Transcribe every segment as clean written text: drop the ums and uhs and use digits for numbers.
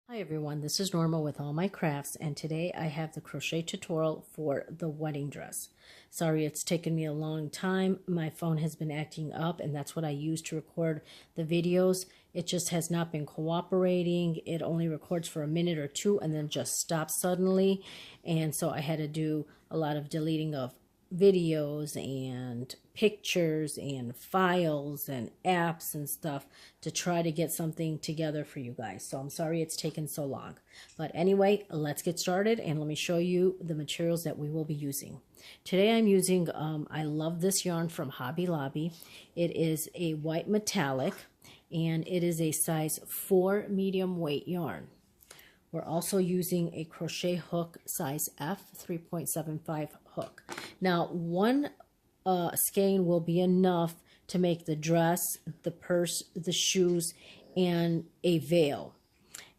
Hi everyone, this is Norma with All My Crafts, and today I have the crochet tutorial for the wedding dress. Sorry it's taken me a long time. My phone has been acting up, and that's what I use to record the videos. It just has not been cooperating. It only records for a minute or two and then just stops suddenly, and so I had to do a lot of deleting of videos and pictures and files and apps and stuff to try to get something together for you guys. So I'm sorry it's taken so long. But anyway, let's get started and let me show you the materials that we will be using. Today I'm using, I love this yarn from Hobby Lobby. It is a white metallic and it is a size 4 medium weight yarn. We're also using a crochet hook size F 3.75 hook. Now, one skein will be enough to make the dress, the purse, the shoes, and a veil.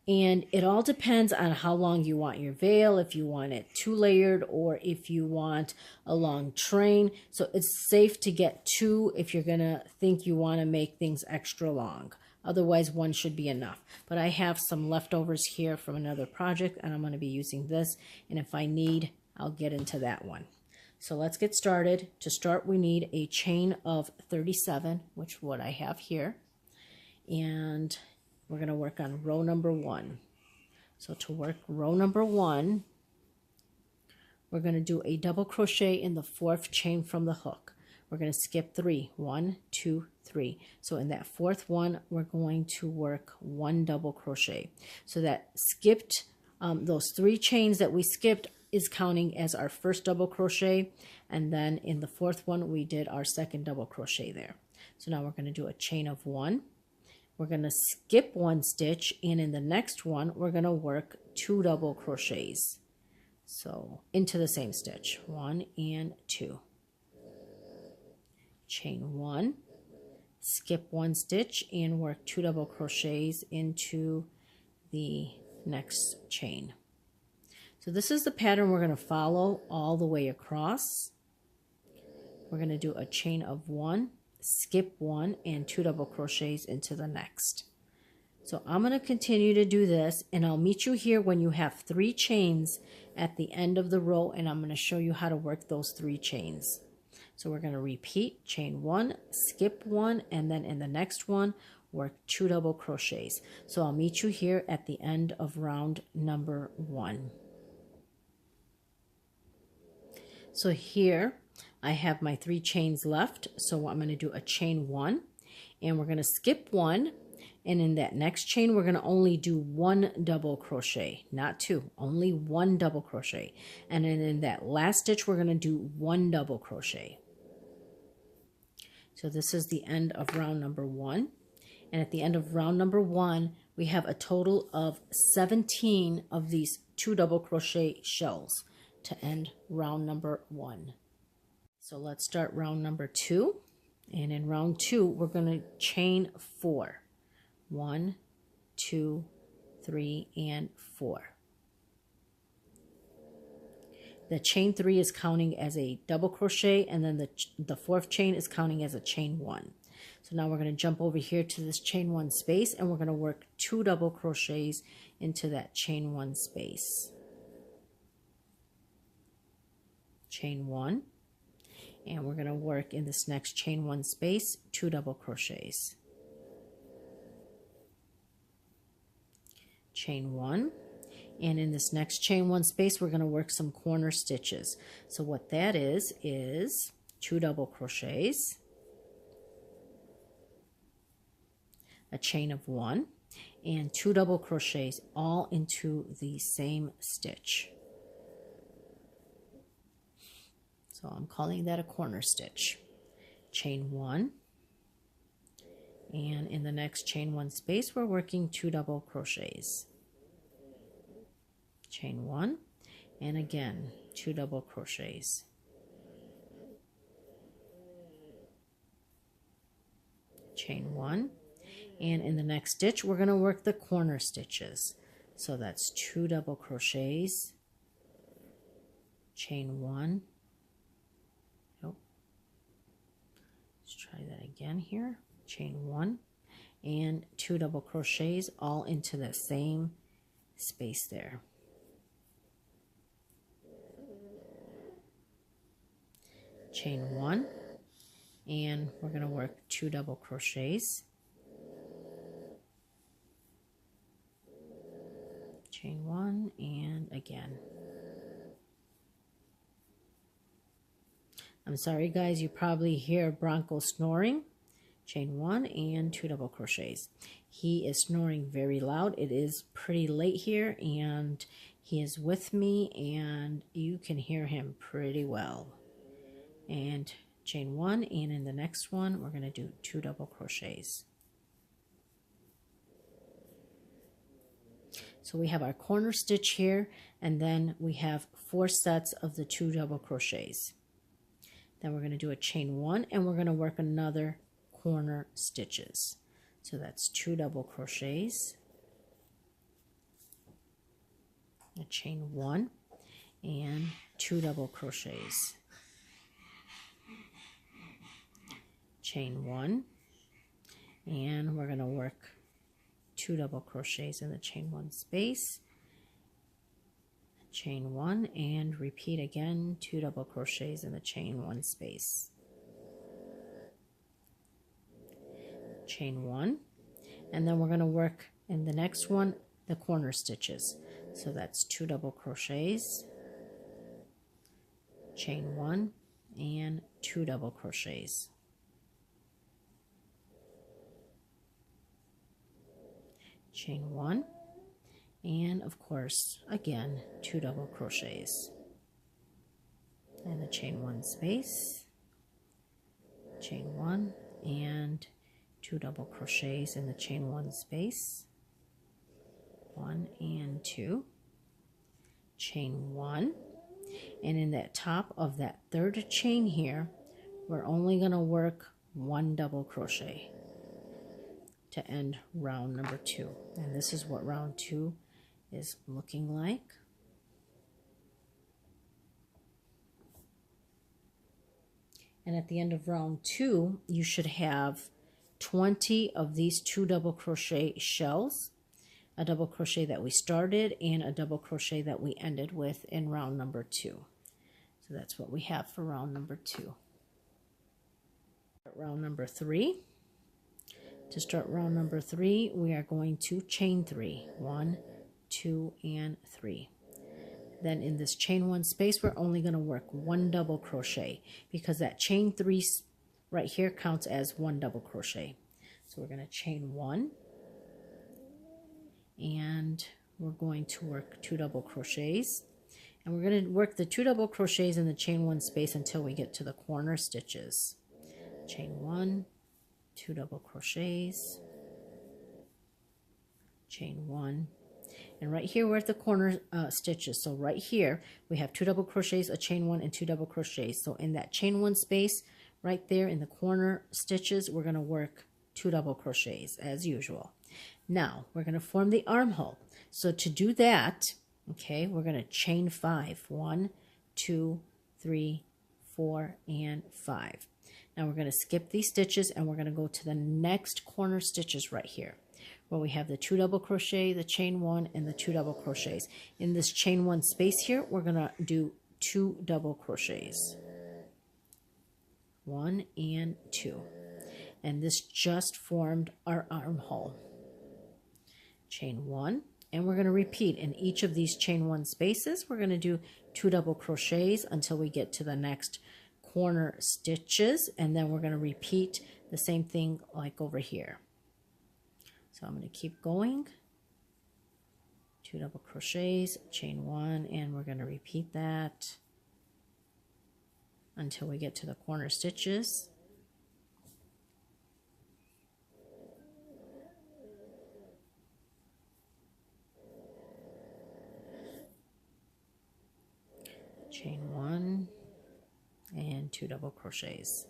And it all depends on how long you want your veil, if you want it 2-layered or if you want a long train. So it's safe to get 2 if you're going to think you want to make things extra long. Otherwise, 1 should be enough. But I have some leftovers here from another project, and I'm going to be using this. And if I need, I'll get into that one. So let's get started. To start, we need a chain of 37, which is what I have here. And we're going to work on row number 1. So to work row number 1, we're going to do a double crochet in the 4th chain from the hook. We're going to skip 3. 1, 2, 3. So in that 4th one, we're going to work 1 double crochet. So that skipped, those 3 chains that we skipped is counting as our first double crochet. And then in the 4th one, we did our 2nd double crochet there. So now we're going to do a chain of 1. We're going to skip 1 stitch, and in the next one, we're going to work 2 double crochets. So into the same stitch, 1 and 2. Chain 1, skip 1 stitch, and work 2 double crochets into the next chain. So this is the pattern we're going to follow all the way across. We're going to do a chain of 1, skip 1, and 2 double crochets into the next. So I'm going to continue to do this, and I'll meet you here when you have 3 chains at the end of the row, and I'm going to show you how to work those 3 chains. So we're going to repeat chain 1, skip 1, and then in the next one, work 2 double crochets. So I'll meet you here at the end of round number 1. So here I have my 3 chains left. So I'm going to do a chain 1, and we're going to skip 1. And in that next chain, we're going to only do 1 double crochet, not 2, only 1 double crochet. And then in that last stitch, we're going to do 1 double crochet. So this is the end of round number 1. And at the end of round number 1, we have a total of 17 of these 2 double crochet shells to end round number 1. So let's start round number 2. And in round 2, we're going to chain 4. 1, 2, 3, and 4. The chain 3 is counting as a double crochet, and then the 4th chain is counting as a chain 1. So now we're going to jump over here to this chain 1 space, and we're going to work 2 double crochets into that chain 1 space. Chain 1, and we're going to work in this next chain 1 space 2 double crochets. Chain 1, and in this next chain 1 space we're going to work some corner stitches. So what that is 2 double crochets, a chain of 1, and 2 double crochets all into the same stitch. So I'm calling that a corner stitch. Chain 1, and in the next chain 1 space we're working 2 double crochets. Chain 1, and again 2 double crochets. Chain 1, and in the next stitch we're going to work the corner stitches. So that's 2 double crochets, chain 1. Let's try that again here. Chain 1 and 2 double crochets all into the same space there. Chain 1, and we're going to work 2 double crochets. Chain 1, and again. I'm sorry guys, you probably hear Bronco snoring. Chain 1 and 2 double crochets. He is snoring very loud. It is pretty late here and he is with me and you can hear him pretty well. And chain 1, and in the next one we're going to do 2 double crochets. So we have our corner stitch here, and then we have 4 sets of the 2 double crochets. Then we're going to do a chain 1, and we're going to work another corner stitches. So that's 2 double crochets, a chain 1, and 2 double crochets, chain 1, and we're going to work 2 double crochets in the chain 1 space, chain 1, and repeat again, 2 double crochets in the chain 1 space, chain 1, and then we're going to work in the next one the corner stitches. So that's 2 double crochets, chain 1, and 2 double crochets, chain 1, and of course again 2 double crochets in the chain 1 space, chain 1, and 2 double crochets in the chain 1 space, 1 and 2, chain 1, and in that top of that third chain here we're only going to work 1 double crochet to end round number 2. And this is what round 2 is looking like. And at the end of round 2 you should have 20 of these 2 double crochet shells, a double crochet that we started and a double crochet that we ended with in round number 2. So that's what we have for round number 2. Round number 3. To start round number 3, we are going to chain 3. 1, 2, and 3. Then in this chain 1 space, we're only going to work 1 double crochet because that chain 3 right here counts as 1 double crochet. So we're going to chain 1, and we're going to work 2 double crochets. And we're going to work the 2 double crochets in the chain 1 space until we get to the corner stitches. Chain 1, 2 double crochets, chain 1, and right here we're at the corner stitches. So right here we have 2 double crochets, a chain 1, and 2 double crochets. So in that chain 1 space right there in the corner stitches we're going to work 2 double crochets as usual. Now we're going to form the armhole. So to do that, okay, we're going to chain 5. 1, 2, 3, 4, and 5. Now we're going to skip these stitches and we're going to go to the next corner stitches right here where we have the 2 double crochet, the chain 1, and the 2 double crochets. In this chain 1 space here, we're going to do 2 double crochets. 1 and 2. And this just formed our armhole. Chain 1, and we're going to repeat in each of these chain 1 spaces. We're going to do 2 double crochets until we get to the next corner stitches, and then we're going to repeat the same thing like over here. So I'm going to keep going, 2 double crochets, chain 1, and we're going to repeat that until we get to the corner stitches. Chain 1 and 2 double crochets,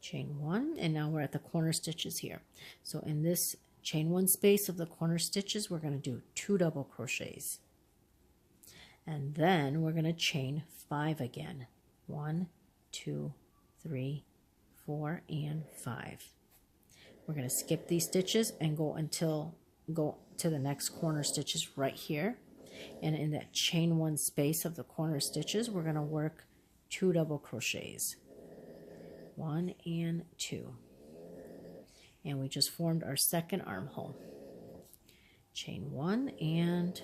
chain 1, and now we're at the corner stitches here. So in this chain 1 space of the corner stitches we're going to do 2 double crochets, and then we're going to chain 5 again. 1, 2, 3, 4, and 5. We're going to skip these stitches and go to the next corner stitches right here. And in that chain 1 space of the corner stitches, we're going to work 2 double crochets. 1 and 2. And we just formed our second armhole. Chain 1 and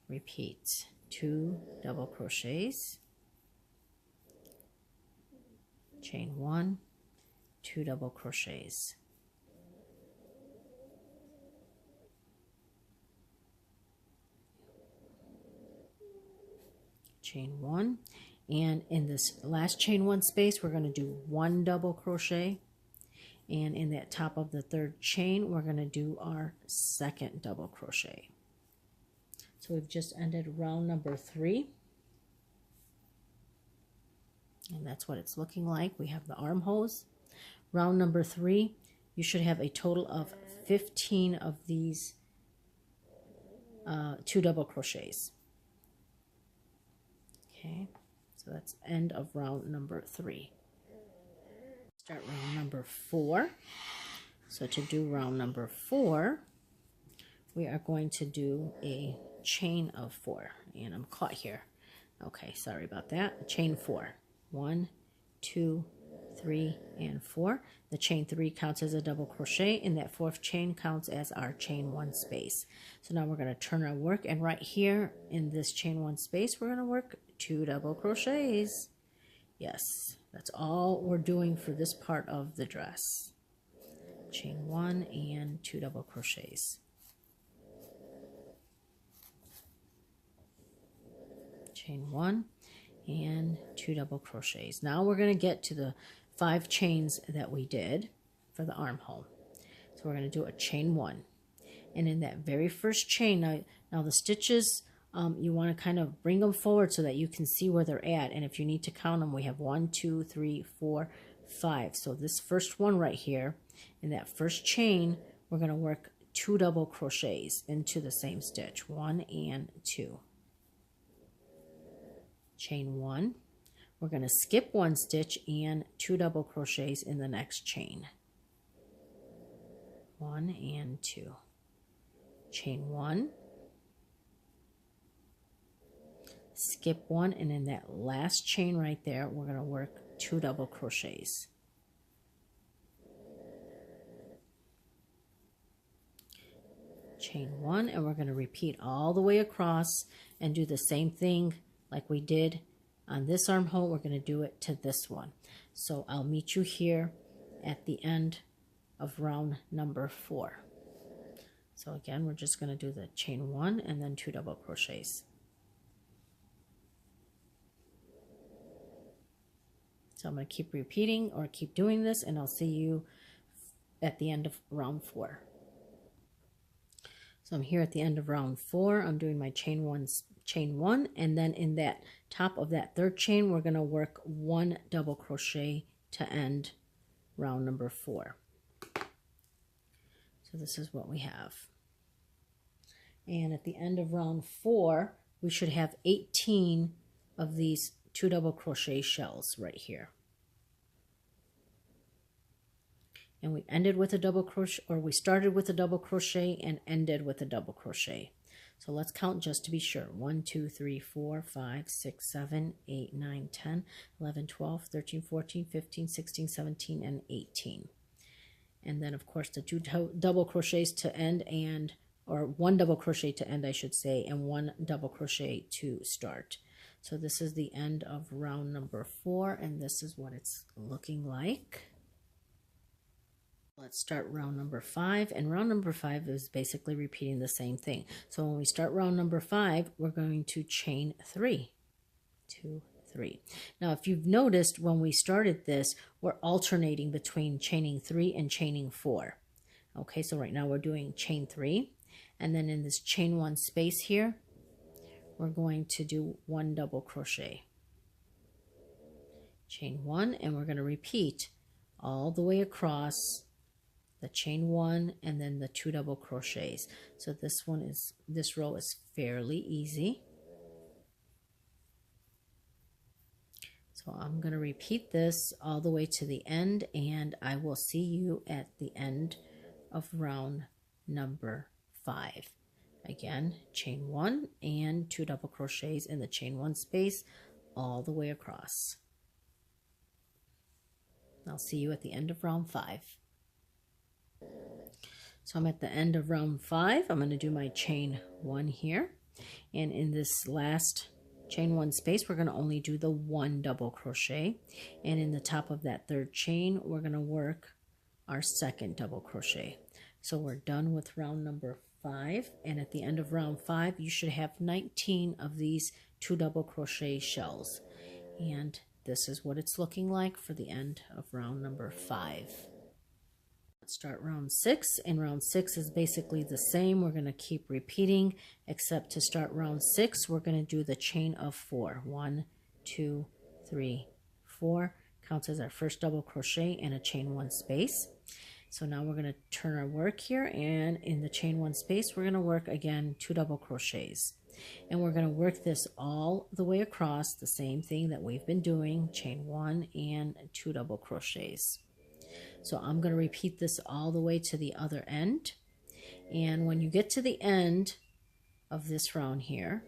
repeat. 2 double crochets. Chain 1, 2 double crochets. Chain 1, and in this last chain 1 space we're going to do 1 double crochet, and in that top of the 3rd chain we're going to do our 2nd double crochet. So we've just ended round number 3, and that's what it's looking like. We have the armholes. Round number 3, you should have a total of 15 of these 2 double crochets. Okay, so that's end of round number 3. Start round number 4. So to do round number 4, we are going to do a chain of 4. And I'm caught here. Okay, sorry about that. Chain 4. 1, 2, 3, and 4. The chain 3 counts as a double crochet, and that 4th chain counts as our chain 1 space. So now we're going to turn our work, and right here in this chain 1 space, we're going to work 2 double crochets. Yes, that's all we're doing for this part of the dress. Chain 1 and 2 double crochets. Chain 1 and 2 double crochets. Now we're going to get to the 5 chains that we did for the armhole. So we're going to do a chain 1. And in that very first chain, now the stitches, you want to kind of bring them forward so that you can see where they're at. And if you need to count them, we have 1, 2, 3, 4, 5. So this first one right here, in that first chain, we're going to work 2 double crochets into the same stitch. 1 and 2. Chain 1. We're going to skip 1 stitch and 2 double crochets in the next chain. 1 and 2. Chain 1. Skip 1, and in that last chain right there, we're going to work 2 double crochets. Chain 1, and we're going to repeat all the way across and do the same thing like we did on this armhole. We're going to do it to this one. So I'll meet you here at the end of round number 4. So again, we're just going to do the chain 1 and then 2 double crochets. So I'm going to keep repeating or keep doing this, and I'll see you at the end of round 4. So I'm here at the end of round 4. I'm doing my chain 1, and then in that top of that 3rd chain, we're going to work 1 double crochet to end round number 4. So this is what we have. And at the end of round 4, we should have 18 of these 2 double crochet shells right here. And we ended with a double crochet, or we started with a double crochet and ended with a double crochet. So let's count just to be sure. 1, 2, 3, 4, 5, 6, 7, 8, 9, 10, 11, 12, 13, 14, 15, 16, 17, and 18. And then of course the 2 double crochets to end, and or 1 double crochet to end, I should say, and 1 double crochet to start. So this is the end of round number 4, and this is what it's looking like. Let's start round number 5, and round number 5 is basically repeating the same thing. So when we start round number 5, we're going to chain 3. 2, 3. Now if you've noticed, when we started this, we're alternating between chaining 3 and chaining 4. Okay, so right now we're doing chain 3, and then in this chain 1 space here, we're going to do 1 double crochet. Chain 1, and we're going to repeat all the way across the chain 1 and then the 2 double crochets. So this row is fairly easy. So I'm going to repeat this all the way to the end, and I will see you at the end of round number 5. Again, chain 1 and 2 double crochets in the chain 1 space all the way across. I'll see you at the end of round 5. So I'm at the end of round 5. I'm going to do my chain 1 here. And in this last chain 1 space, we're going to only do the 1 double crochet. And in the top of that third chain, we're going to work our second double crochet. So we're done with round number 5. And at the end of round 5, you should have 19 of these 2 double crochet shells. And this is what it's looking like for the end of round number 5. Let's start round 6, and round 6 is basically the same. We're going to keep repeating, except to start round 6, we're going to do the chain of 4. 1, 2, 3, 4. Counts as our first double crochet and a chain 1 space. So now we're going to turn our work here, and in the chain 1 space, we're going to work again 2 double crochets. And we're going to work this all the way across, the same thing that we've been doing, chain 1 and 2 double crochets. So I'm going to repeat this all the way to the other end. And when you get to the end of this round here,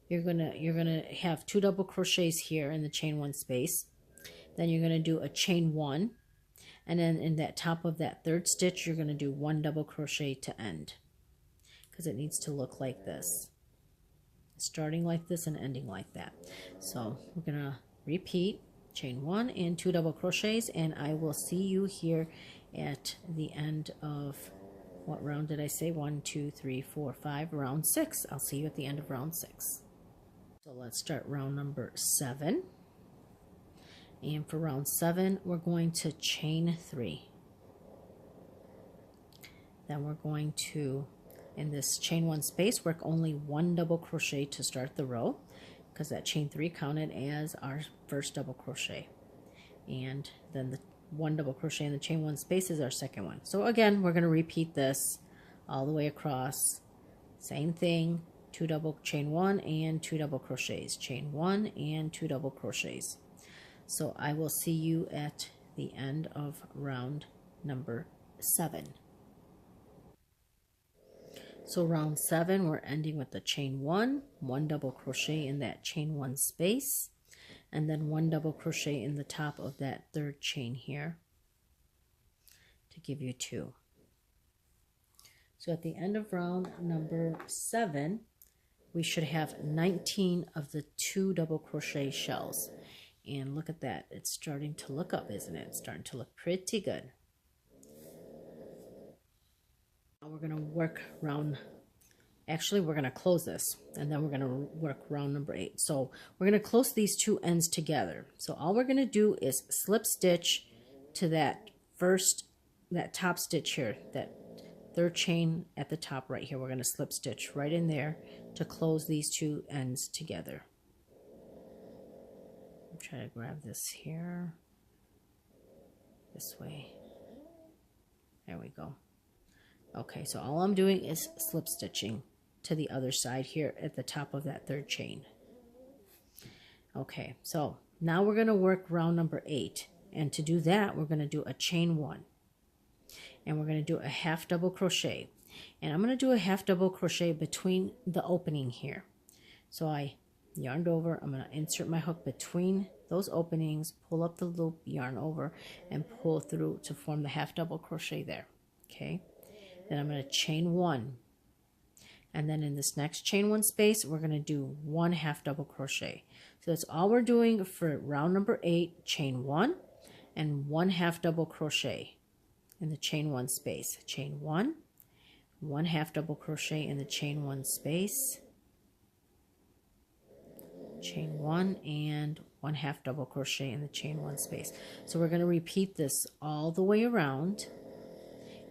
you're gonna have 2 double crochets here in the chain 1 space. Then you're going to do a chain 1, and then in that top of that third stitch, you're going to do 1 double crochet to end, because it needs to look like this, starting like this and ending like that. So we're going to repeat chain 1 and 2 double crochets, and I will see you here at the end of, what round did I say? 1, 2, 3, 4, 5, round 6. I'll see you at the end of round 6. So let's start round number 7. And for round 7, we're going to chain 3. Then we're going to, in this chain 1 space, work only 1 double crochet to start the row, because that chain 3 counted as our first double crochet. And then the 1 double crochet in the chain 1 space is our second one. So again, we're going to repeat this all the way across. Same thing, chain 1 and 2 double crochets. Chain 1 and 2 double crochets. So I will see you at the end of round number 7. So round 7, we're ending with the chain 1, 1 double crochet in that chain 1 space, and then 1 double crochet in the top of that third chain here to give you 2. So at the end of round number 7, we should have 19 of the 2 double crochet shells. And look at that. It's starting to look up, isn't it? It's starting to look pretty good. Now we're going to work round, actually we're going to close this, and then we're going to work round number 8. So we're going to close these 2 ends together. So all we're going to do is slip stitch to that top stitch here, that third chain at the top right here. We're going to slip stitch right in there to close these 2 ends together. Try to grab this here, this way. There we go. Okay, so all I'm doing is slip stitching to the other side here at the top of that third chain. Okay, so now we're going to work round number 8, and to do that, we're going to do a chain 1, and we're going to do a half double crochet, and I'm going to do a half double crochet between the opening here. So I yarned over, I'm going to insert my hook between those openings, pull up the loop, yarn over, and pull through to form the half double crochet there. Okay, then I'm going to chain 1, and then in this next chain 1 space, we're going to do 1 half double crochet. So that's all we're doing for round number 8, chain 1 and 1 half double crochet in the chain 1 space. Chain 1, 1 half double crochet in the chain 1 space, chain 1 and 1 half double crochet in the chain 1 space. So we're going to repeat this all the way around,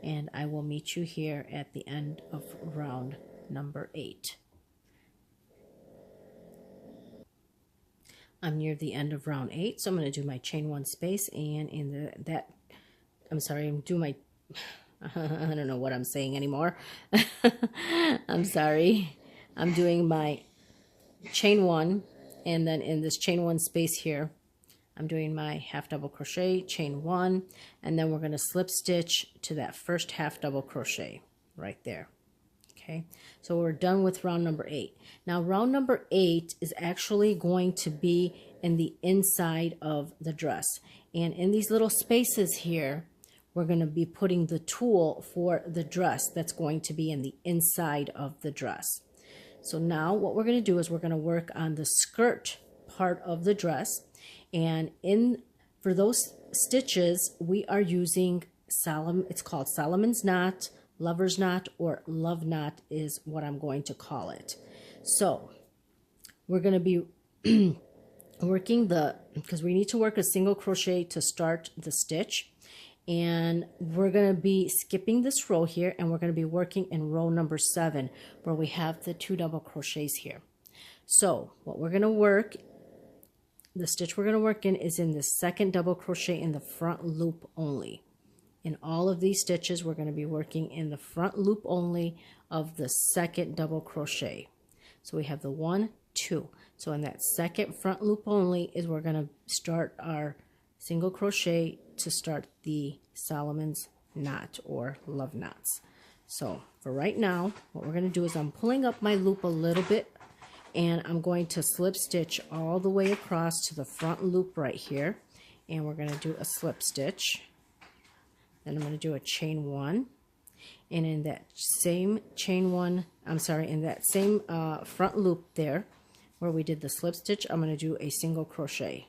and I will meet you here at the end of round number 8. I'm near the end of round 8, so I'm going to do my chain 1 space, and in I'm doing my I don't know what I'm saying anymore. I'm sorry. I'm doing my chain 1, and then in this chain 1 space here, I'm doing my half double crochet, chain 1, and then we're going to slip stitch to that first half double crochet right there. Okay, so we're done with round number 8. Now round number 8 is actually going to be in the inside of the dress, and in these little spaces here we're going to be putting the tulle for the dress that's going to be in the inside of the dress. So now what we're going to do is we're going to work on the skirt part of the dress, and for those stitches we are using it's called Solomon's knot, lover's knot, or love knot is what I'm going to call it. So we're going to be working because we need to work a single crochet to start the stitch, and we're going to be skipping this row here, and we're going to be working in row number 7 where we have the 2 double crochets here. So what we're going to work, the stitch we're going to work in is in the second double crochet in the front loop only. In all of these stitches, we're going to be working in the front loop only of the second double crochet. So we have the 1, 2. So in that second front loop only is we're going to start our single crochet to start the Solomon's knot or love knots. So for right now, what we're going to do is I'm pulling up my loop a little bit, and I'm going to slip stitch all the way across to the front loop right here, and we're going to do a slip stitch. Then I'm going to do a chain 1, and in that same in that same front loop there where we did the slip stitch, I'm going to do a single crochet,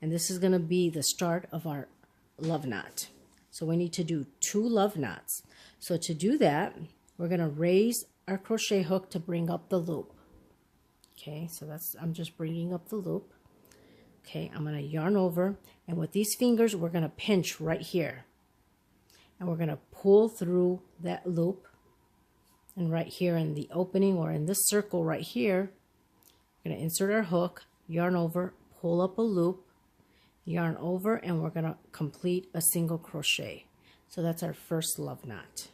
and this is going to be the start of our love knot. So we need to do 2 love knots. So to do that, we're going to raise our crochet hook to bring up the loop. Okay, so I'm just bringing up the loop. Okay, I'm going to yarn over, and with these fingers we're going to pinch right here. And we're going to pull through that loop, and right here in the opening or in this circle right here, we're going to insert our hook, yarn over, pull up a loop, yarn over, and we're going to complete a single crochet. So that's our first love knot.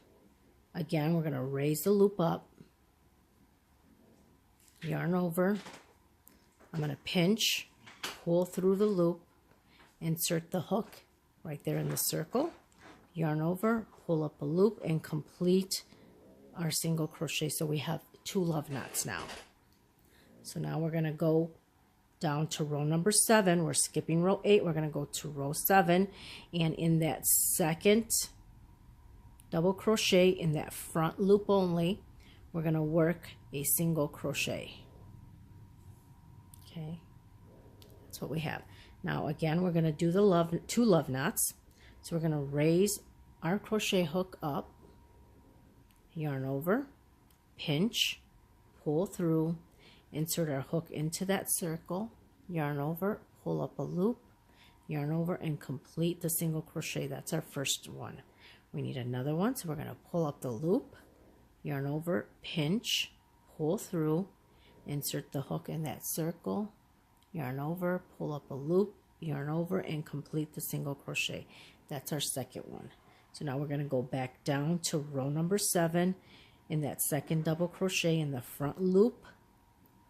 Again, we're going to raise the loop up, yarn over, I'm going to pinch, pull through the loop, insert the hook right there in the circle, yarn over, pull up a loop, and complete our single crochet. So we have 2 love knots now. So now we're going to go down to row number 7. We're skipping row 8. We're going to go to row 7, and in that second double crochet in that front loop only, we're going to work a single crochet. Okay, that's what we have. Now again, we're going to do the 2 love knots. So we're going to raise our crochet hook up, yarn over, pinch, pull through, insert our hook into that circle, yarn over, pull up a loop, yarn over, and complete the single crochet. That's our first one. We need another one, so we're going to pull up the loop, yarn over, pinch, pull through, insert the hook in that circle, yarn over, pull up a loop, yarn over, and complete the single crochet. That's our second one. So now we're going to go back down to row number 7 in that second double crochet in the front loop.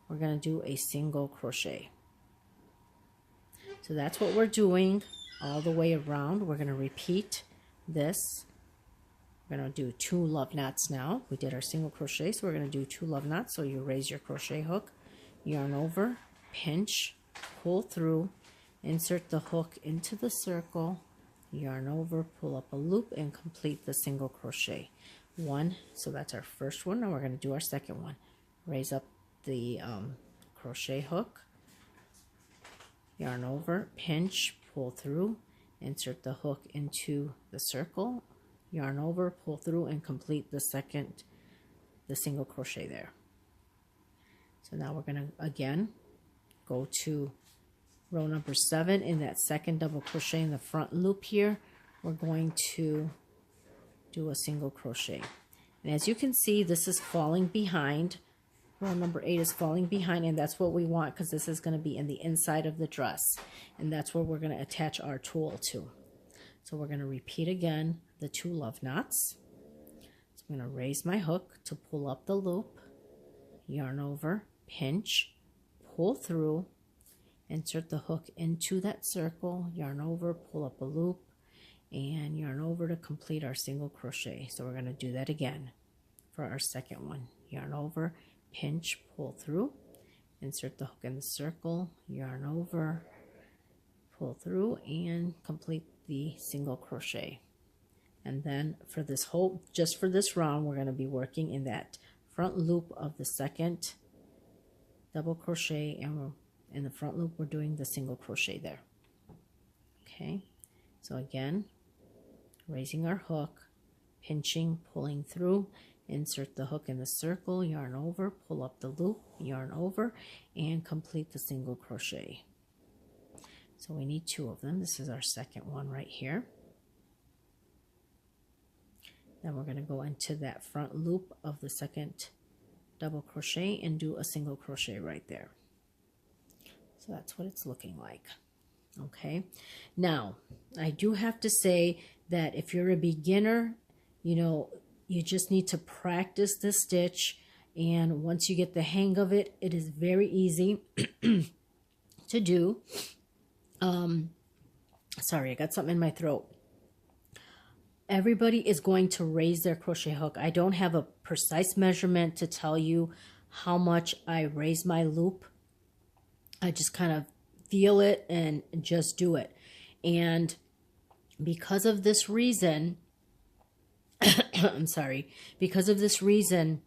We're going to do a single crochet. So that's what we're doing all the way around. We're going to repeat this. We're going to do 2 love knots now. We did our single crochet, so we're going to do 2 love knots. So you raise your crochet hook, yarn over, pinch, pull through, insert the hook into the circle, yarn over, pull up a loop, and complete the single crochet. 1, so that's our first one. Now we're going to do our second one. Raise up the crochet hook, yarn over, pinch, pull through, insert the hook into the circle, yarn over, pull through, and complete the single crochet there. So now we're going to again go to row number 7 in that second double crochet in the front loop here. We're going to do a single crochet, and as you can see, this is falling behind. Row number 8 is falling behind, and that's what we want because this is going to be in the inside of the dress, and that's where we're going to attach our tulle to. So we're going to repeat again the 2 love knots. So I'm going to raise my hook to pull up the loop, yarn over, pinch, pull through, insert the hook into that circle, yarn over, pull up a loop, and yarn over to complete our single crochet. So we're going to do that again for our second one. Yarn over, pinch, pull through, insert the hook in the circle, yarn over, pull through, and complete the single crochet. And then for this whole, just for this round, we're going to be working in that front loop of the second double crochet, and we're in the front loop, we're doing the single crochet there. Okay, so again, raising our hook, pinching, pulling through, insert the hook in the circle, yarn over, pull up the loop, yarn over, and complete the single crochet. So we need 2 of them. This is our second one right here. Then we're going to go into that front loop of the second double crochet and do a single crochet right there. So that's what it's looking like. Okay, now I do have to say that if you're a beginner, you just need to practice this stitch, and once you get the hang of it, it is very easy to do. Sorry, I got something in my throat. Everybody is going to raise their crochet hook. I don't have a precise measurement to tell you how much I raise my loop. I just kind of feel it and just do it. And because of this reason, I'm sorry, because of this reason,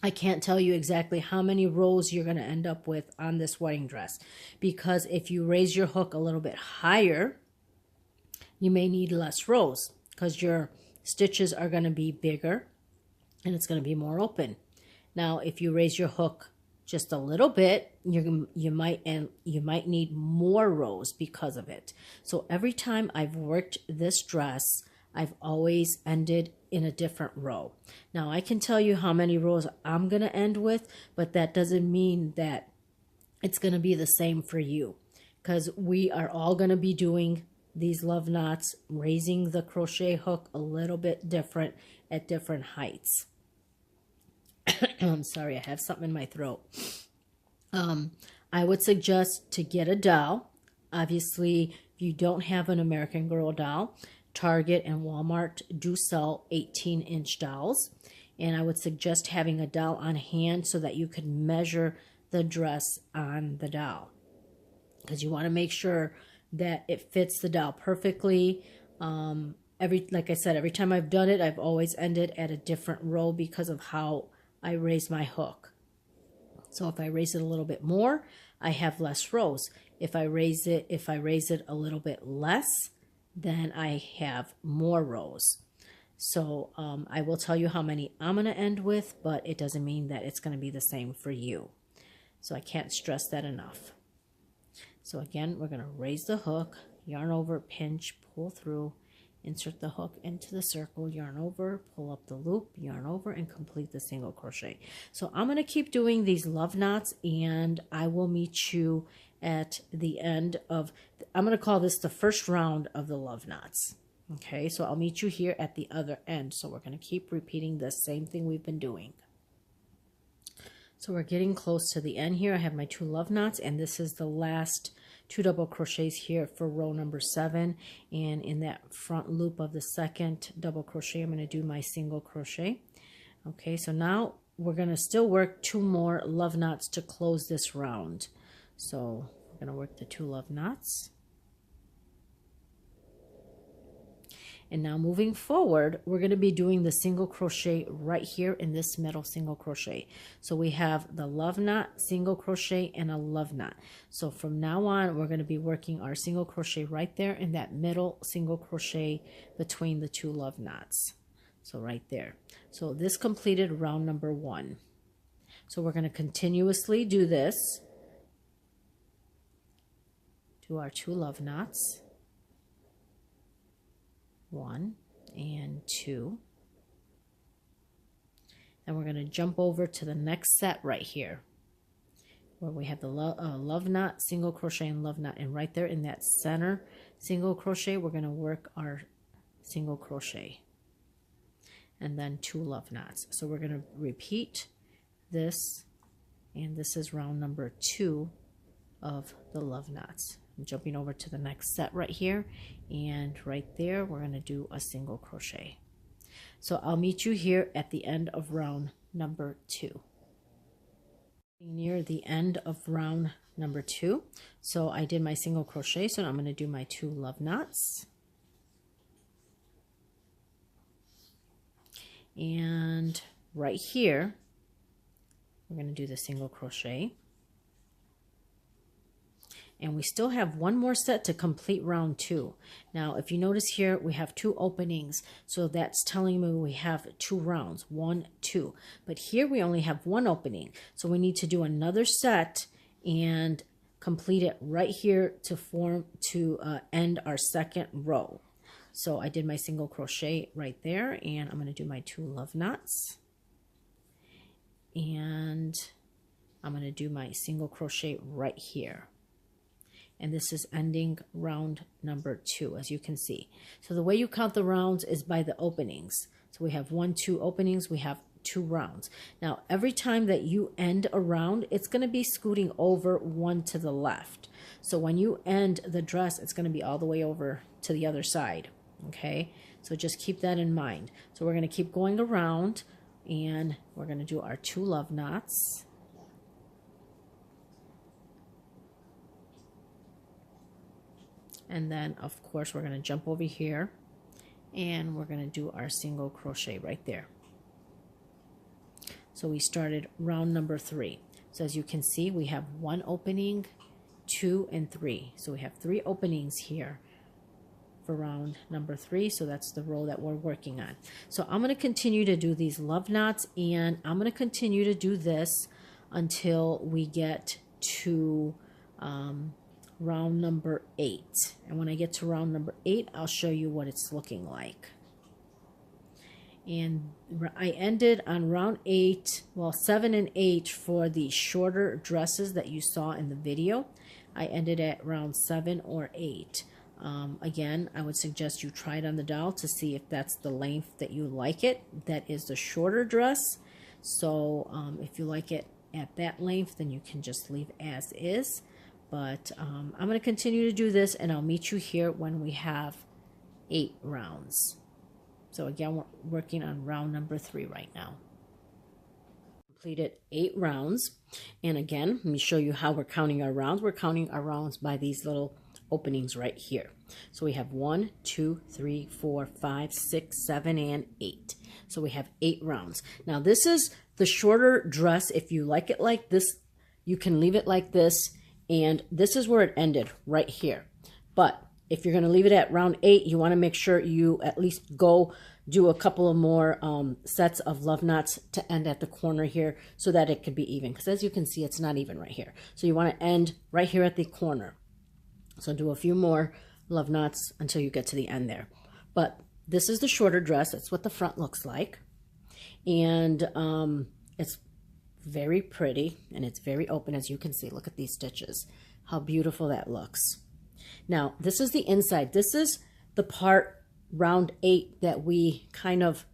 I can't tell you exactly how many rows you're going to end up with on this wedding dress. Because if you raise your hook a little bit higher, you may need less rows because your stitches are going to be bigger and it's going to be more open. Now, if you raise your hook just a little bit, you might need more rows because of it. So every time I've worked this dress, I've always ended in a different row. Now, I can tell you how many rows I'm going to end with, but that doesn't mean that it's going to be the same for you, because we are all going to be doing these love knots, raising the crochet hook a little bit different at different heights. I'm sorry, I have something in my throat. I would suggest to get a doll. Obviously, if you don't have an American Girl doll, Target and Walmart do sell 18-inch dolls. And I would suggest having a doll on hand so that you can measure the dress on the doll, because you want to make sure that it fits the doll perfectly. Like I said, every time I've done it, I've always ended at a different row because of how I raise my hook. So if I raise it a little bit more, I have less rows. If I raise it a little bit less, then I have more rows. So I will tell you how many I'm going to end with, but it doesn't mean that it's going to be the same for you. So I can't stress that enough. So again, we're going to raise the hook, yarn over, pinch, pull through, insert the hook into the circle, yarn over, pull up the loop, yarn over, and complete the single crochet. So I'm going to keep doing these love knots, and I will meet you at the end of, I'm going to call this the first round of the love knots. Okay, so I'll meet you here at the other end. So we're going to keep repeating the same thing we've been doing. So we're getting close to the end here. I have my 2 love knots, and this is the last 2 double crochets here for row number 7. And in that front loop of the second double crochet, I'm going to do my single crochet. Okay, so now we're going to still work 2 more love knots to close this round. So we're going to work the 2 love knots. And now moving forward, we're going to be doing the single crochet right here in this middle single crochet. So we have the love knot, single crochet, and a love knot. So from now on, we're going to be working our single crochet right there in that middle single crochet between the 2 love knots. So right there. So this completed round number 1. So we're going to continuously do this. Do our 2 love knots. 1 and 2. And we're going to jump over to the next set right here where we have the love knot, single crochet, and love knot. And right there in that center single crochet, we're going to work our single crochet and then 2 love knots. So we're going to repeat this, and this is round number 2 of the love knots. I'm jumping over to the next set right here, and right there we're going to do a single crochet. So I'll meet you here at the end of round number 2. Near the end of round number 2, so I did my single crochet, so now I'm going to do my 2 love knots, and right here we're going to do the single crochet, and we still have one more set to complete round 2. Now if you notice here we have 2 openings, so that's telling me we have 2 rounds, 1, 2, but here we only have 1 opening, so we need to do another set and complete it right here to end our second row. So I did my single crochet right there, and I'm going to do my 2 love knots, and I'm going to do my single crochet right here. And this is ending round number 2, as you can see. So the way you count the rounds is by the openings. So we have 1, 2 openings, we have 2 rounds. Now every time that you end a round, it's going to be scooting over 1 to the left. So when you end the dress, it's going to be all the way over to the other side. Okay, so just keep that in mind. So we're going to keep going around, and we're going to do our 2 love knots. And then of course we're going to jump over here, and we're going to do our single crochet right there. So we started round number 3. So as you can see, we have 1 opening, 2, and 3. So we have 3 openings here for round number 3. So that's the row that we're working on. So I'm going to continue to do these love knots, and I'm going to continue to do this until we get to round number 8. And when I get to round number 8, I'll show you what it's looking like. And I ended on round 8, well 7 and 8 for the shorter dresses that you saw in the video. I ended at round 7 or 8. Again, I would suggest you try it on the doll to see if that's the length that you like it. That is the shorter dress. So if you like it at that length, then you can just leave as is. But I'm going to continue to do this, and I'll meet you here when we have 8 rounds. So again, we're working on round number 3 right now. Completed 8 rounds. And again, let me show you how we're counting our rounds. We're counting our rounds by these little openings right here. So we have 1, 2, 3, 4, 5, 6, 7, and 8. So we have 8 rounds. Now this is the shorter dress. If you like it like this, you can leave it like this. And this is where it ended, right here. But if you're going to leave it at round 8, you want to make sure you at least go do a couple of more sets of love knots to end at the corner here so that it could be even. Because as you can see, it's not even right here. So you want to end right here at the corner. So do a few more love knots until you get to the end there. But this is the shorter dress. That's what the front looks like. And it's very pretty, and it's very open, as you can see. Look at these stitches, how beautiful that looks. Now this is the inside. This is the part round 8 that we kind of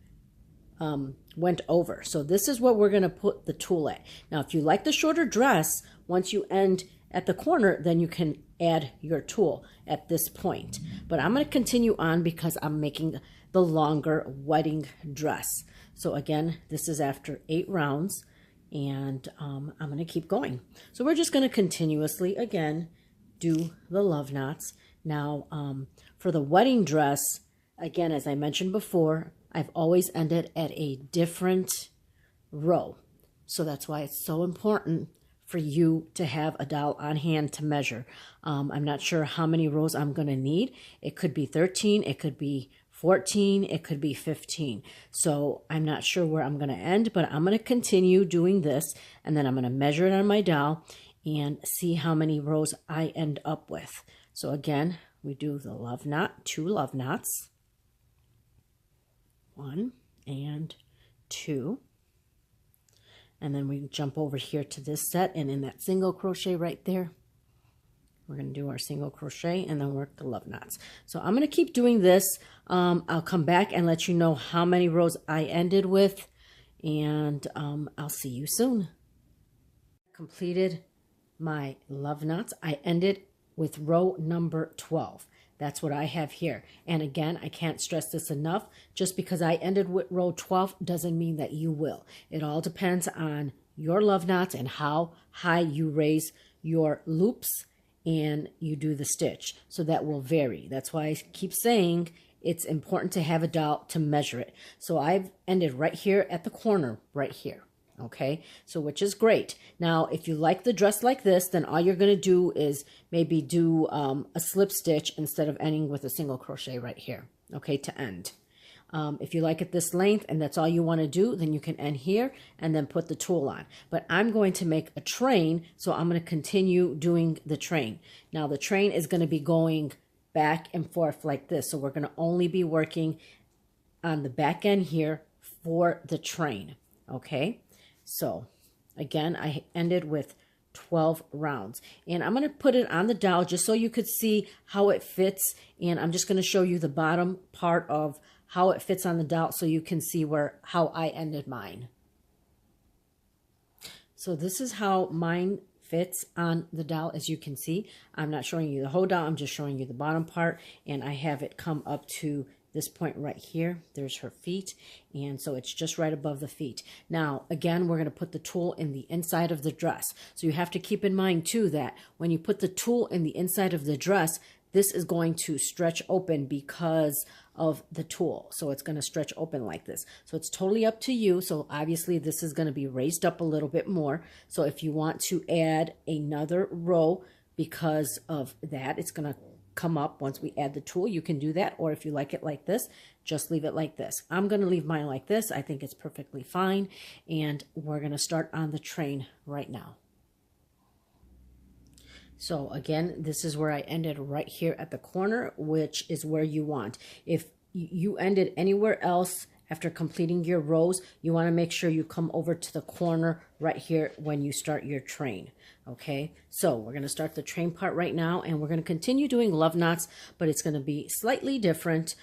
went over. So this is what we're going to put the tulle at. Now if you like the shorter dress, once you end at the corner, then you can add your tulle at this point. But I'm going to continue on because I'm making the longer wedding dress. So again, this is after 8 rounds. And I'm going to keep going. So we're just going to continuously, again, do the love knots. Now, for the wedding dress, again, as I mentioned before, I've always ended at a different row. So that's why it's so important for you to have a doll on hand to measure. I'm not sure how many rows I'm going to need. It could be 13, it could be 14, it could be 15. So I'm not sure where I'm going to end, but I'm going to continue doing this, and then I'm going to measure it on my doll and see how many rows I end up with. So again, we do the love knot, 2 love knots, 1 and 2, and then we jump over here to this set, and in that single crochet right there, we're going to do our single crochet and then work the love knots. So I'm going to keep doing this. I'll come back and let you know how many rows I ended with, and I'll see you soon. Completed my love knots. I ended with row number 12. That's what I have here. And again, I can't stress this enough. Just because I ended with row 12 doesn't mean that you will. It all depends on your love knots and how high you raise your loops and you do the stitch. So that will vary. That's why I keep saying it's important to have a dowel to measure it. So I've ended right here at the corner, right here. Okay, so which is great. Now, if you like the dress like this, then all you're going to do is maybe do a slip stitch instead of ending with a single crochet right here, okay, to end. If you like it this length and that's all you want to do, then you can end here and then put the tulle on. But I'm going to make a train, so I'm going to continue doing the train. Now, the train is going to be going back and forth like this, so we're going to only be working on the back end here for the train, okay? So again, I ended with 12 rounds, and I'm going to put it on the dowel just so you could see how it fits. And I'm just going to show you the bottom part of how it fits on the dowel so you can see how I ended mine. So this is how mine fits on the dowel. As you can see, I'm not showing you the whole dowel, I'm just showing you the bottom part, and I have it come up to this point right here. There's her feet, and so it's just right above the feet. Now again, we're going to put the tulle in the inside of the dress, so you have to keep in mind too that when you put the tulle in the inside of the dress, this is going to stretch open because of the tulle. So it's going to stretch open like this. So it's totally up to you. So obviously this is going to be raised up a little bit more. So if you want to add another row because of that, it's going to come up once we add the tulle. You can do that. Or if you like it like this, just leave it like this. I'm going to leave mine like this. I think it's perfectly fine. And we're going to start on the train right now. So again, this is where I ended right here at the corner, which is where you want. If you ended anywhere else after completing your rows, you want to make sure you come over to the corner right here when you start your train. Okay, so we're going to start the train part right now, and we're going to continue doing love knots, but it's going to be slightly different.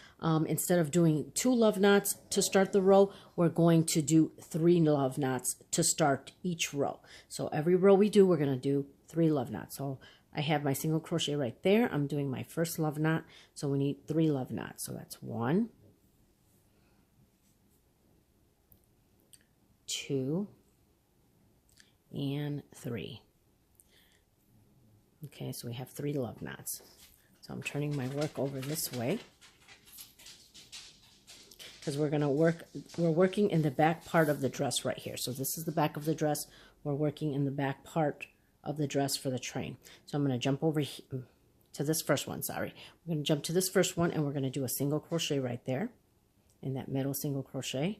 Instead of doing 2 love knots to start the row, we're going to do 3 love knots to start each row. So every row we do, we're going to do 3 love knots. So I have my single crochet right there. I'm doing my first love knot, so we need 3 love knots. So that's 1, 2, and 3. Okay, so we have 3 love knots. So I'm turning my work over this way because we're working in the back part of the dress right here. So this is the back of the dress. We're working in the back part of the dress for the train. So I'm going to jump over to this first one, sorry. We're going to jump to this first one, and we're going to do a single crochet right there in that middle single crochet.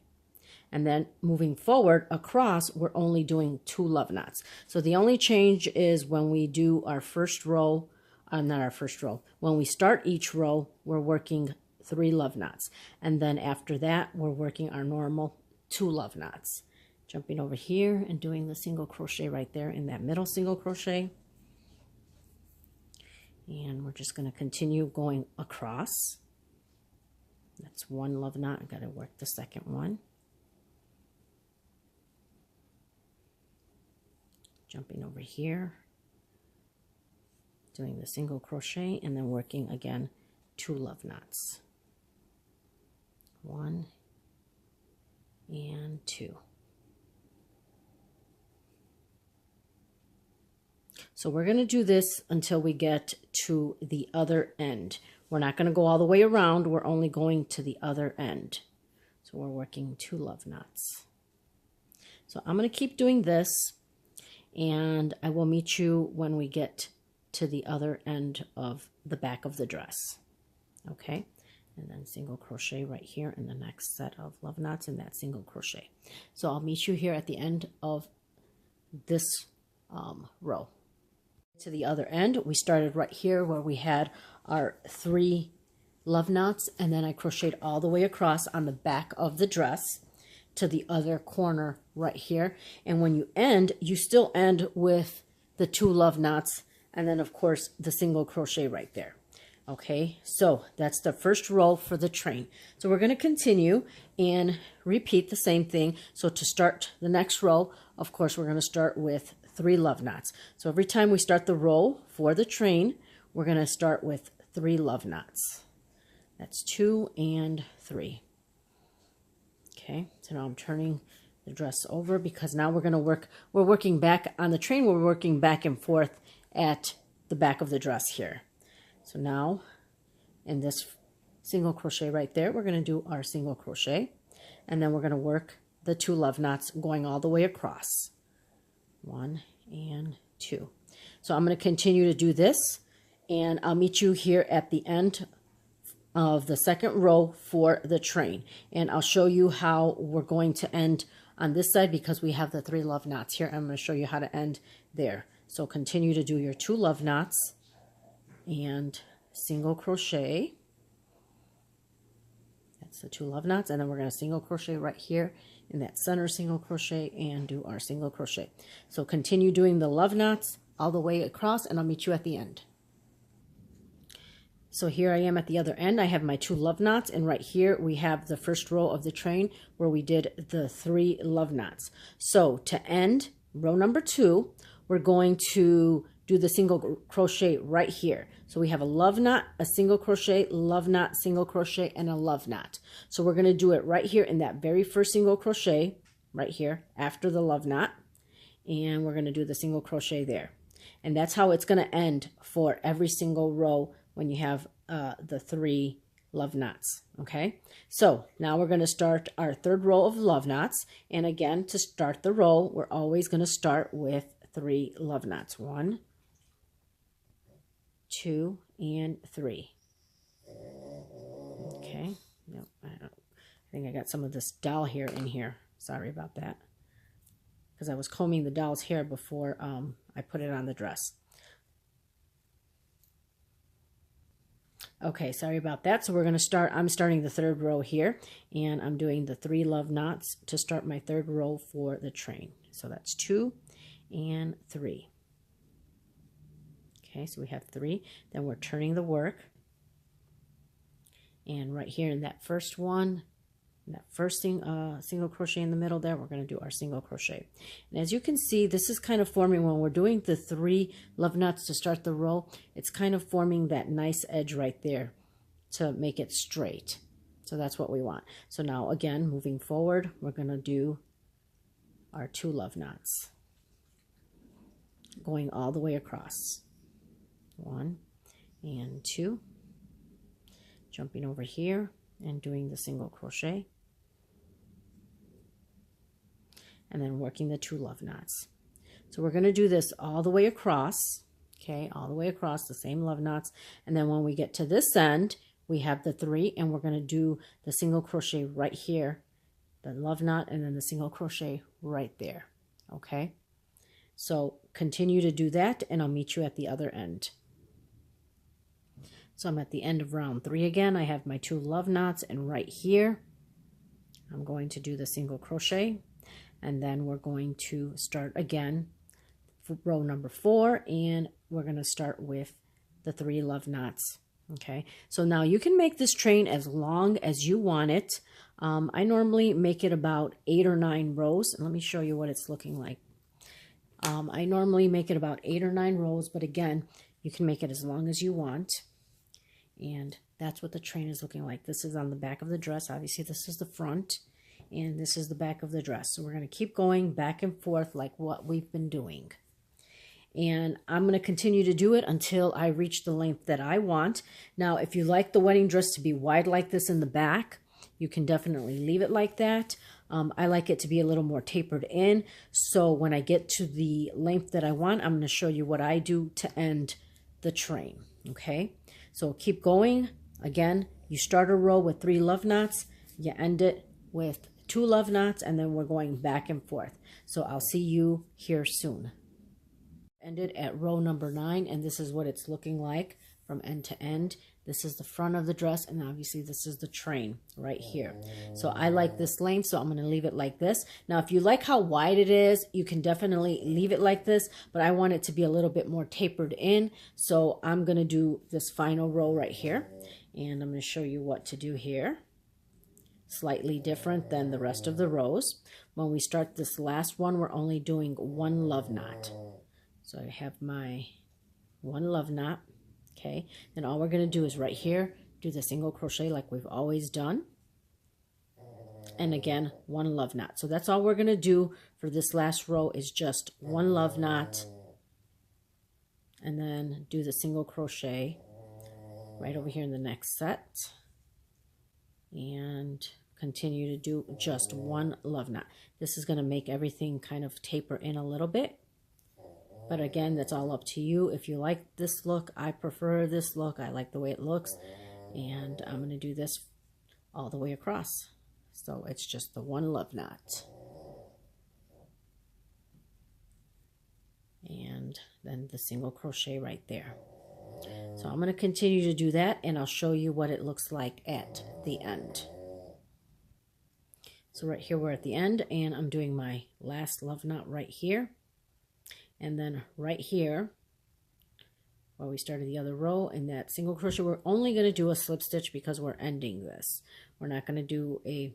And then moving forward across, we're only doing 2 love knots. So the only change is when we do our first row, not our first row, when we start each row, we're working 3 love knots. And then after that, we're working our normal 2 love knots. Jumping over here and doing the single crochet right there in that middle single crochet. And we're just going to continue going across. That's 1 love knot. I've got to work the second one. Jumping over here, doing the single crochet, and then working again 2 love knots. 1 and 2. So we're going to do this until we get to the other end. We're not going to go all the way around. We're only going to the other end. So we're working 2 love knots. So I'm going to keep doing this, and I will meet you when we get to the other end of the back of the dress. Okay, and then single crochet right here in the next set of love knots in that single crochet. So I'll meet you here at the end of this row. To the other end, we started right here where we had our 3 love knots, and then I crocheted all the way across on the back of the dress to the other corner right here. And when you end, you still end with the 2 love knots, and then of course the single crochet right there. Okay, so that's the first row for the train. So we're going to continue and repeat the same thing. So to start the next row, of course, we're going to start with 3 love knots. So every time we start the row for the train, we're going to start with 3 love knots. That's 2 and 3. Okay, so now I'm turning the dress over because now we're working back on the train, we're working back and forth at the back of the dress here. So now in this single crochet right there, we're going to do our single crochet, and then we're going to work the 2 love knots going all the way across. 1 and 2. So I'm going to continue to do this, and I'll meet you here at the end of the second row for the train, and I'll show you how we're going to end on this side because we have the 3 love knots here. I'm going to show you how to end there. So continue to do your 2 love knots and single crochet. That's the 2 love knots, and then we're going to single crochet right here in that center single crochet and do our single crochet. So continue doing the love knots all the way across, and I'll meet you at the end. So here I am at the other end. I have my 2 love knots, and right here we have the first row of the train where we did the 3 love knots. So to end row number 2, we're going to do the single crochet right here. So we have a love knot, a single crochet, love knot, single crochet, and a love knot. So we're going to do it right here in that very first single crochet right here after the love knot, and we're going to do the single crochet there. And that's how it's going to end for every single row when you have the 3 love knots. Okay, so now we're going to start our third row of love knots, and again, to start the row, we're always going to start with 3 love knots. 1, 2, and 3. Okay, no, I think I got some of this doll hair in here. Sorry about that, because I was combing the doll's hair before I put it on the dress. Okay, sorry about that. So we're going to start, I'm starting the third row here, and I'm doing the 3 love knots to start my third row for the train. So that's 2 and 3. Okay, so we have 3. Then we're turning the work, and right here in that first one, that first single crochet in the middle there, we're going to do our single crochet. And as you can see, this is kind of forming, when we're doing the 3 love knots to start the row, it's kind of forming that nice edge right there to make it straight. So that's what we want. So now again, moving forward, we're going to do our 2 love knots going all the way across. 1 and 2, jumping over here and doing the single crochet, and then working the 2 love knots. So we're going to do this all the way across, okay, all the way across the same love knots, and then when we get to this end, we have the 3, and we're going to do the single crochet right here, the love knot, and then the single crochet right there. Okay, so continue to do that, and I'll meet you at the other end. So I'm at the end of round 3 again. I have my 2 love knots, and right here I'm going to do the single crochet, and then we're going to start again for row number 4, and we're going to start with the 3 love knots. Okay, so now you can make this train as long as you want it. I normally make it about 8 or 9 rows. Let me show you what it's looking like. I normally make it about 8 or 9 rows, but again, you can make it as long as you want. And that's what the train is looking like. This is on the back of the dress. Obviously, this is the front, and this is the back of the dress. So we're going to keep going back and forth like what we've been doing. And I'm going to continue to do it until I reach the length that I want. Now, if you like the wedding dress to be wide like this in the back, you can definitely leave it like that. I like it to be a little more tapered in. So when I get to the length that I want, I'm going to show you what I do to end the train. Okay, so keep going. Again, you start a row with 3 love knots, you end it with 2 love knots, and then we're going back and forth. So I'll see you here soon. Ended at row number 9, and this is what it's looking like from end to end. This is the front of the dress, and obviously this is the train right here. So I like this length, so I'm going to leave it like this. Now, if you like how wide it is, you can definitely leave it like this, but I want it to be a little bit more tapered in, so I'm going to do this final row right here, and I'm going to show you what to do here. slightly different than the rest of the rows. When we start this last one, we're only doing one love knot. So I have my one love knot. Okay, then all we're going to do is right here, do the single crochet like we've always done. And again, one love knot. So that's all we're going to do for this last row is just one love knot. And then do the single crochet right over here in the next set. And continue to do just one love knot. This is going to make everything kind of taper in a little bit. But again, that's all up to you. If you like this look, I prefer this look. I like the way it looks. And I'm going to do this all the way across. So it's just the one love knot. And then the single crochet right there. So I'm going to continue to do that, and I'll show you what it looks like at the end. So right here we're at the end, and I'm doing my last love knot right here. And then right here, where we started the other row, in that single crochet, we're only going to do a slip stitch because we're ending this. We're not going to do a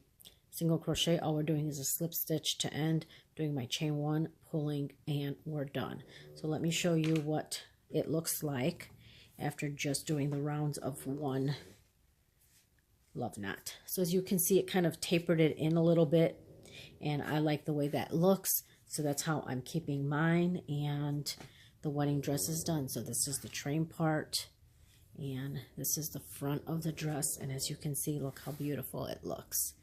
single crochet. All we're doing is a slip stitch to end, doing my chain one, pulling, and we're done. So let me show you what it looks like after just doing the rounds of one love knot. So as you can see, it kind of tapered it in a little bit, and I like the way that looks. So that's how I'm keeping mine, and the wedding dress is done. So this is the train part, and this is the front of the dress, and as you can see, look how beautiful it looks.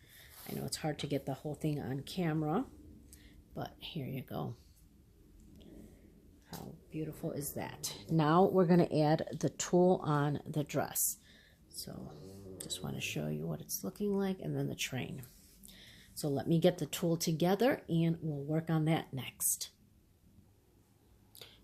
I know it's hard to get the whole thing on camera, but here you go. How beautiful is that? Now we're going to add the tulle on the dress. So just want to show you what it's looking like, and then the train. So let me get the tulle together and we'll work on that next.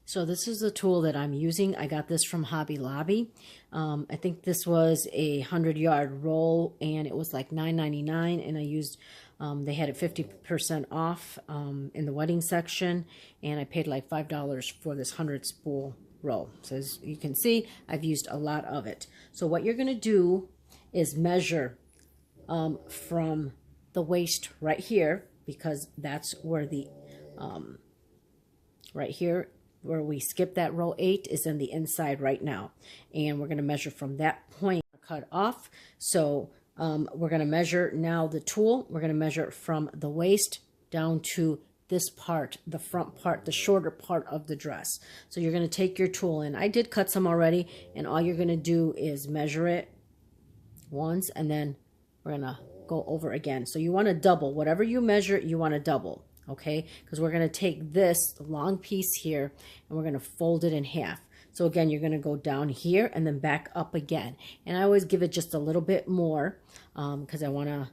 So this is the tulle that I'm using. I got this from Hobby Lobby. I think this was a 100-yard roll, and it was like $9.99, and I used, they had it 50% off in the wedding section, and I paid like $5 for this 100-spool roll. So as you can see, I've used a lot of it. So what you're going to do is measure from the waist right here, because that's where the, right here, where we skip that row 8 is in the inside right now, and we're going to measure from that point cut off. So we're going to measure now the tulle. We're going to measure from the waist down to this part, the front part, the shorter part of the dress. So you're going to take your tulle in. I did cut some already, and all you're going to do is measure it once, and then we're going to go over again. So you want to double. Whatever you measure, you want to double. Okay, because we're going to take this long piece here and we're going to fold it in half. So again, you're going to go down here and then back up again. And I always give it just a little bit more because I want to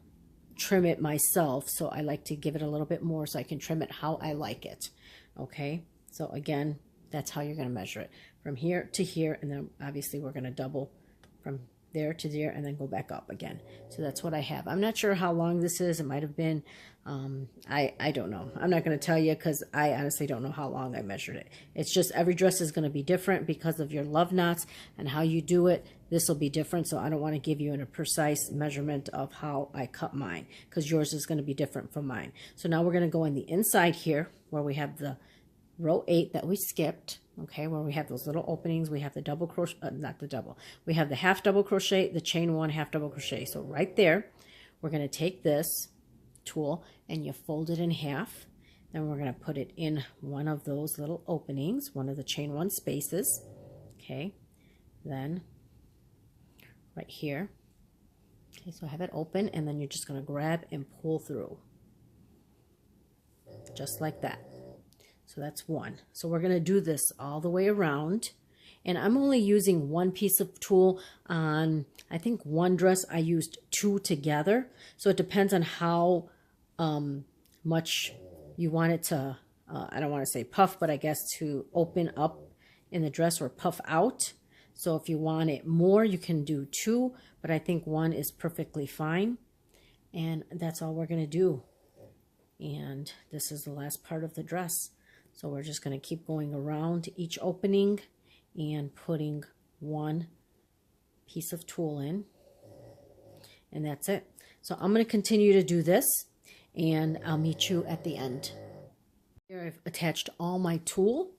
trim it myself. So I like to give it a little bit more so I can trim it how I like it. Okay, so again, that's how you're going to measure it. From here to here, and then obviously we're going to double from there to there and then go back up again. So that's what I have. I'm not sure how long this is. It might have been, I don't know. I'm not going to tell you because I honestly don't know how long I measured it. It's just every dress is going to be different because of your love knots and how you do it. This will be different, so I don't want to give you a precise measurement of how I cut mine because yours is going to be different from mine. So now we're going to go in the inside here where we have the row 8 that we skipped. Okay, where we have those little openings, we have the double crochet, not the double, we have the half double crochet, the chain one, half double crochet. So right there, we're going to take this tulle and you fold it in half. Then we're going to put it in one of those little openings, one of the chain one spaces. Okay, then right here. Okay, so have it open, and then you're just going to grab and pull through. Just like that. So that's one. So we're going to do this all the way around. And I'm only using one piece of tulle on, I think one dress I used 2 together. So it depends on how much you want it to, I don't want to say puff, but I guess to open up in the dress or puff out. So if you want it more, you can do 2, but I think 1 is perfectly fine. And that's all we're going to do. And this is the last part of the dress. So we're just going to keep going around each opening and putting one piece of tulle in. And that's it. So I'm going to continue to do this, and I'll meet you at the end. Here I've attached all my tulle,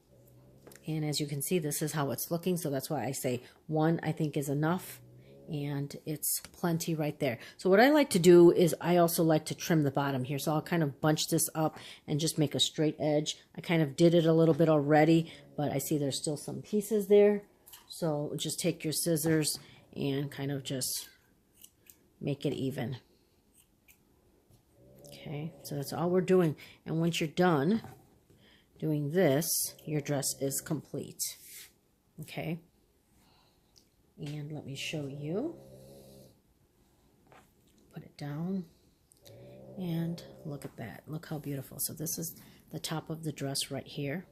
and as you can see, this is how it's looking. So that's why I say one I think is enough, and it's plenty right there. So what I like to do is I also like to trim the bottom here. So I'll kind of bunch this up and just make a straight edge. I kind of did it a little bit already, but I see there's still some pieces there. So just take your scissors and kind of just make it even. Okay, so that's all we're doing. And once you're done doing this, your dress is complete. Okay. And let me show you. Put it down. And look at that. Look how beautiful. So this is the top of the dress right here.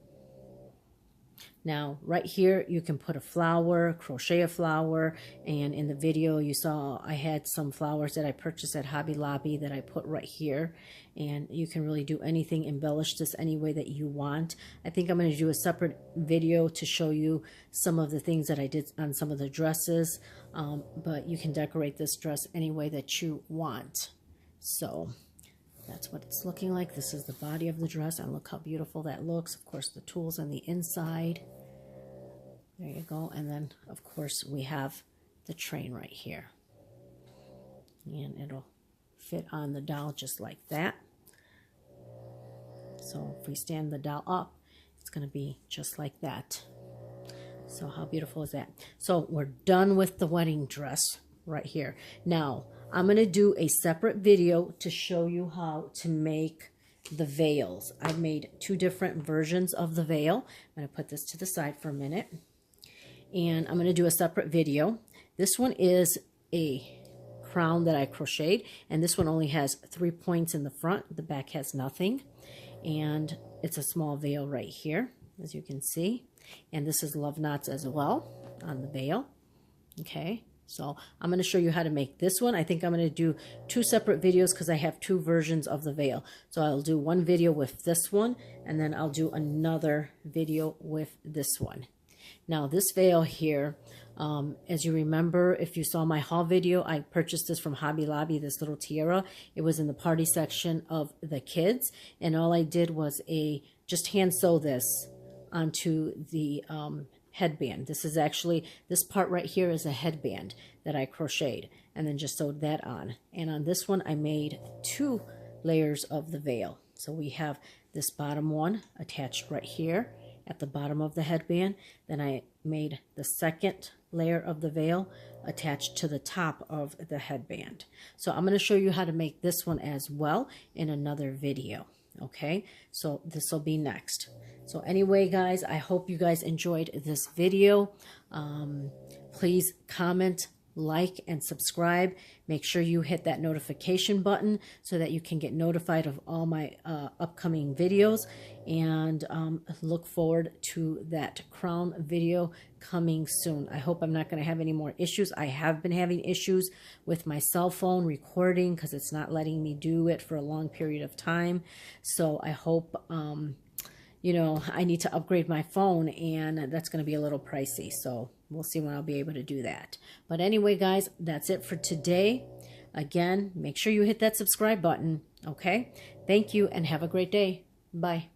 Now, right here, you can put a flower, crochet a flower, and in the video you saw I had some flowers that I purchased at Hobby Lobby that I put right here, and you can really do anything, embellish this any way that you want. I think I'm going to do a separate video to show you some of the things that I did on some of the dresses, but you can decorate this dress any way that you want. So that's what it's looking like. This is the body of the dress, and look how beautiful that looks. Of course, the tulles on the inside. There you go. And then, of course, we have the train right here. And it'll fit on the doll just like that. So if we stand the doll up, it's going to be just like that. So how beautiful is that? So we're done with the wedding dress right here. Now, I'm going to do a separate video to show you how to make the veils. I've made two different versions of the veil. I'm going to put this to the side for a minute. And I'm going to do a separate video. This one is a crown that I crocheted. And this one only has 3 points in the front. The back has nothing. And it's a small veil right here, as you can see. And this is love knots as well on the veil. Okay. So I'm going to show you how to make this one. I think I'm going to do two separate videos because I have two versions of the veil. So I'll do one video with this one, and then I'll do another video with this one. Now this veil here, as you remember, if you saw my haul video, I purchased this from Hobby Lobby, this little tiara. It was in the party section of the kids, and all I did was just hand sew this onto the headband. This is actually, this part right here is a headband that I crocheted and then just sewed that on. And on this one, I made 2 layers of the veil. So we have this bottom one attached right here at the bottom of the headband. Then I made the second layer of the veil attached to the top of the headband. So I'm going to show you how to make this one as well in another video. Okay, so this will be next. So anyway, guys, I hope you guys enjoyed this video. Please comment, like, and subscribe. Make sure you hit that notification button so that you can get notified of all my upcoming videos. And look forward to that crown video coming soon. I hope I'm not going to have any more issues. I have been having issues with my cell phone recording because it's not letting me do it for a long period of time. So I hope, you know, I need to upgrade my phone, and that's going to be a little pricey. So we'll see when I'll be able to do that. But anyway, guys, that's it for today. Again, make sure you hit that subscribe button. Okay? Thank you, and have a great day. Bye.